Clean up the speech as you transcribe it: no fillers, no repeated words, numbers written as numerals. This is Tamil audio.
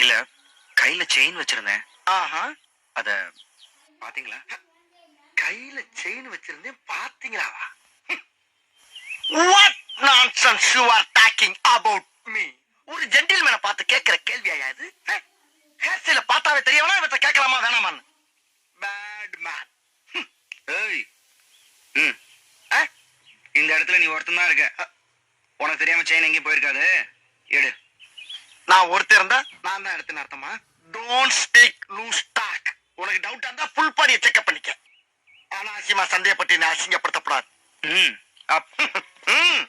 இல்ல, கையில செயின் வச்சிருந்தேன். ஆஹா, அத பாத்தீங்களா? கையில செயின் வச்சிருந்தேன் பாத்தீங்களாவா? What nonsense you are talking about me? ஒரு ஜென்டில்மேனை பார்த்து கேட்கிற கேள்வியா இது? ஹேர் ஸ்டைல பார்த்தாவே தெரியவனா இவற்றை கேட்கலாமா வேணாமான்னு? Bad man. ஏய், ம், இந்த இடத்துல நீ ஒருத்தன் தான் இருக்க. உனக்கு தெரியாம செயின் எங்கேயும் போயிருக்காது. எடு. நான் ஒருத்தர் இருந்தா நான் தான் எடுத்துன்னு அர்த்தமா? Don't speak loose talk. உனக்கு டவுட்டா இருந்தா ஃபுல் பாடியை செக்அப் பண்ணிக்க. அனாவசியமா சந்தேகப்பட்டு நான் அசிங்கப்படுத்தப்படாது. ம், அப் ம்